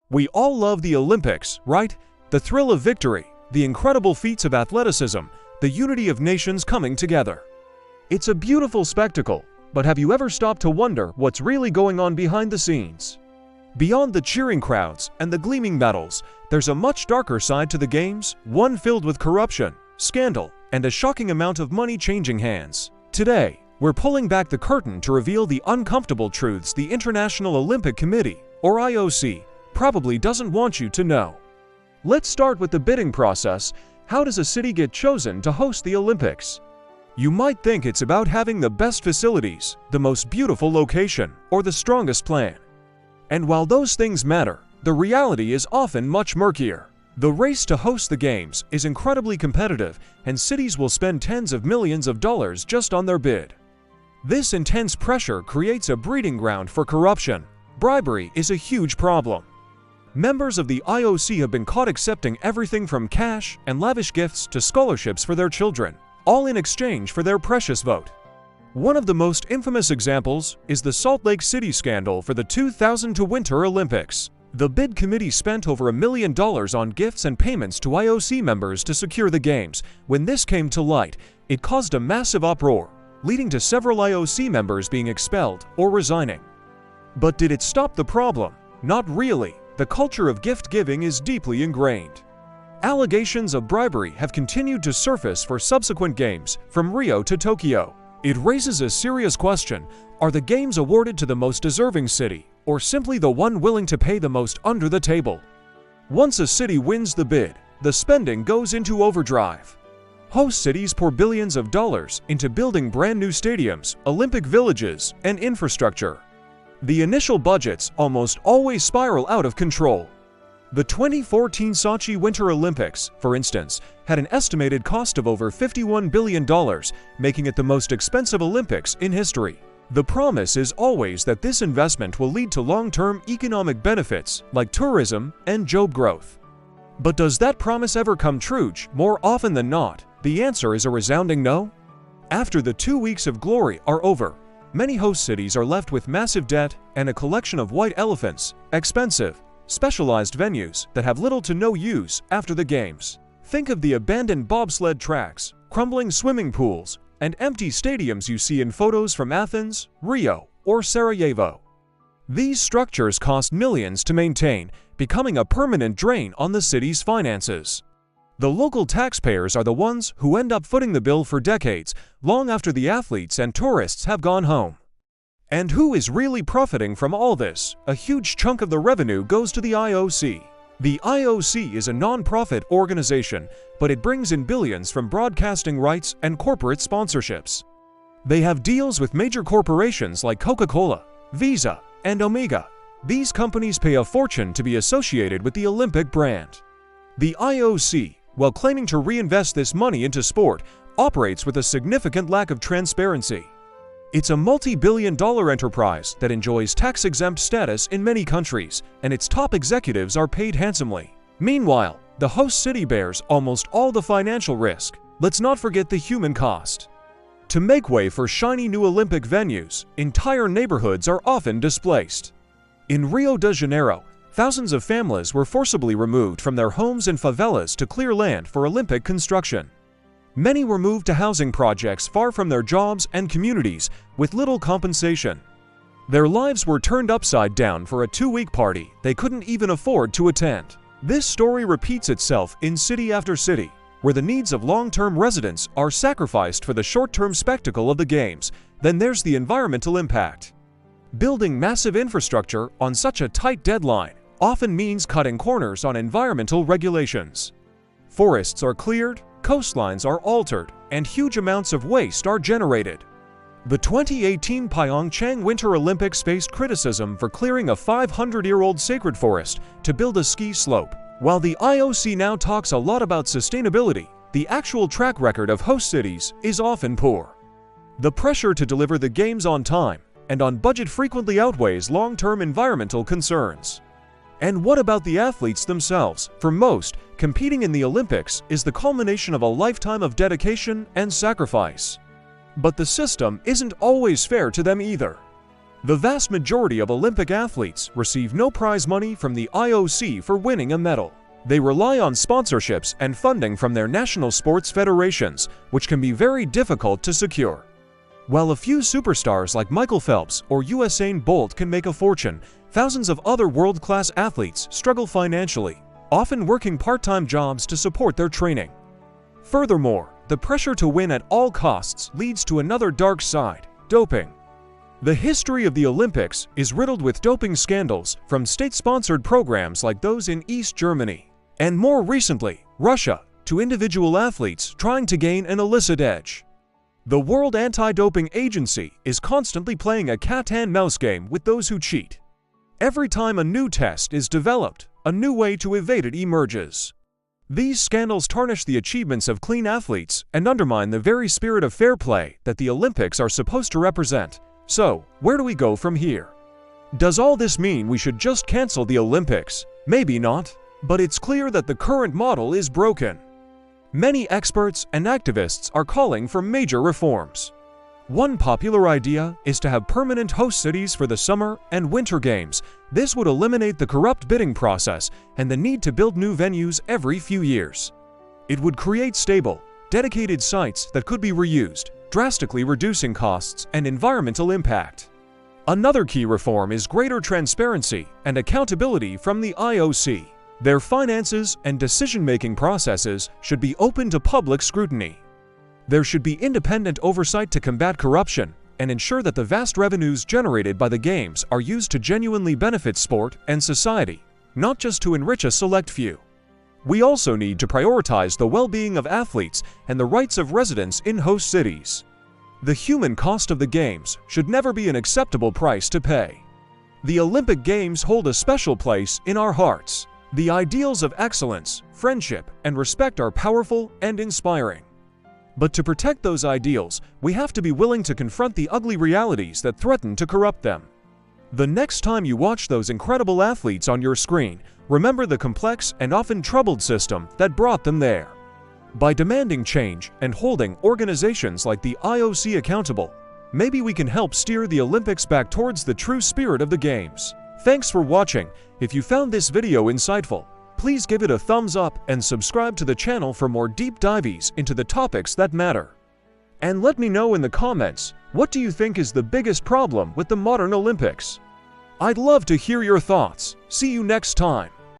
We all love the Olympics, right? The thrill of victory, the incredible feats of athleticism, the unity of nations coming together. It's a beautiful spectacle, but have you ever stopped to wonder what's really going on behind the scenes? Beyond the cheering crowds and the gleaming medals, there's a much darker side to the games, one filled with corruption, scandal, and a shocking amount of money changing hands. Today, we're pulling back the curtain to reveal the uncomfortable truths the International Olympic Committee, or IOC, probably doesn't want you to know. Let's start with the bidding process. How does a city get chosen to host the Olympics? You might think it's about having the best facilities, the most beautiful location, or the strongest plan. And while those things matter, the reality is often much murkier. The race to host the games is incredibly competitive, and cities will spend tens of millions of dollars just on their bid. This intense pressure creates a breeding ground for corruption. Bribery is a huge problem. Members of the IOC have been caught accepting everything from cash and lavish gifts to scholarships for their children, all in exchange for their precious vote. One of the most infamous examples is the Salt Lake City scandal for the 2002 Winter Olympics. The bid committee spent over $1 million on gifts and payments to IOC members to secure the games. When this came to light, it caused a massive uproar, leading to several IOC members being expelled or resigning. But did it stop the problem? Not really. The culture of gift-giving is deeply ingrained. Allegations of bribery have continued to surface for subsequent games, from Rio to Tokyo. It raises a serious question: are the games awarded to the most deserving city, or simply the one willing to pay the most under the table? Once a city wins the bid, the spending goes into overdrive. Host cities pour billions of dollars into building brand new stadiums, Olympic villages, and infrastructure. The initial budgets almost always spiral out of control. The 2014 Sochi Winter Olympics, for instance, had an estimated cost of over $51 billion, making it the most expensive Olympics in history. The promise is always that this investment will lead to long-term economic benefits like tourism and job growth. But does that promise ever come true? More often than not, the answer is a resounding no. After the 2 weeks of glory are over, many host cities are left with massive debt and a collection of white elephants, expensive, specialized venues that have little to no use after the games. Think of the abandoned bobsled tracks, crumbling swimming pools, and empty stadiums you see in photos from Athens, Rio, or Sarajevo. These structures cost millions to maintain, becoming a permanent drain on the city's finances. The local taxpayers are the ones who end up footing the bill for decades, long after the athletes and tourists have gone home. And who is really profiting from all this? A huge chunk of the revenue goes to the IOC. The IOC is a non-profit organization, but it brings in billions from broadcasting rights and corporate sponsorships. They have deals with major corporations like Coca-Cola, Visa, and Omega. These companies pay a fortune to be associated with the Olympic brand. The IOC, while claiming to reinvest this money into sport, operates with a significant lack of transparency. It's a multi-billion-dollar enterprise that enjoys tax-exempt status in many countries, and its top executives are paid handsomely. Meanwhile, the host city bears almost all the financial risk. Let's not forget the human cost. To make way for shiny new Olympic venues, entire neighborhoods are often displaced. In Rio de Janeiro, thousands of families were forcibly removed from their homes and favelas to clear land for Olympic construction. Many were moved to housing projects far from their jobs and communities, with little compensation. Their lives were turned upside down for a 2-week party they couldn't even afford to attend. This story repeats itself in city after city, where the needs of long-term residents are sacrificed for the short-term spectacle of the games. Then there's the environmental impact. Building massive infrastructure on such a tight deadline often means cutting corners on environmental regulations. Forests are cleared, coastlines are altered, and huge amounts of waste are generated. The 2018 Pyeongchang Winter Olympics faced criticism for clearing a 500-year-old sacred forest to build a ski slope. While the IOC now talks a lot about sustainability, the actual track record of host cities is often poor. The pressure to deliver the games on time and on budget frequently outweighs long-term environmental concerns. And what about the athletes themselves? For most, competing in the Olympics is the culmination of a lifetime of dedication and sacrifice. But the system isn't always fair to them either. The vast majority of Olympic athletes receive no prize money from the IOC for winning a medal. They rely on sponsorships and funding from their national sports federations, which can be very difficult to secure. While a few superstars like Michael Phelps or Usain Bolt can make a fortune, thousands of other world-class athletes struggle financially, often working part-time jobs to support their training. Furthermore, the pressure to win at all costs leads to another dark side: doping. The history of the Olympics is riddled with doping scandals, from state-sponsored programs like those in East Germany, and more recently, Russia, to individual athletes trying to gain an illicit edge. The World Anti-Doping Agency is constantly playing a cat-and-mouse game with those who cheat. Every time a new test is developed, a new way to evade it emerges. These scandals tarnish the achievements of clean athletes and undermine the very spirit of fair play that the Olympics are supposed to represent. So, where do we go from here? Does all this mean we should just cancel the Olympics? Maybe not, but it's clear that the current model is broken. Many experts and activists are calling for major reforms. One popular idea is to have permanent host cities for the summer and winter games. This would eliminate the corrupt bidding process and the need to build new venues every few years. It would create stable, dedicated sites that could be reused, drastically reducing costs and environmental impact. Another key reform is greater transparency and accountability from the IOC. Their finances and decision-making processes should be open to public scrutiny. There should be independent oversight to combat corruption and ensure that the vast revenues generated by the Games are used to genuinely benefit sport and society, not just to enrich a select few. We also need to prioritize the well-being of athletes and the rights of residents in host cities. The human cost of the Games should never be an acceptable price to pay. The Olympic Games hold a special place in our hearts. The ideals of excellence, friendship, and respect are powerful and inspiring. But to protect those ideals, we have to be willing to confront the ugly realities that threaten to corrupt them. The next time you watch those incredible athletes on your screen, remember the complex and often troubled system that brought them there. By demanding change and holding organizations like the IOC accountable, maybe we can help steer the Olympics back towards the true spirit of the Games. Thanks for watching. If you found this video insightful, please give it a thumbs up and subscribe to the channel for more deep dives into the topics that matter. And let me know in the comments, what do you think is the biggest problem with the modern Olympics? I'd love to hear your thoughts. See you next time.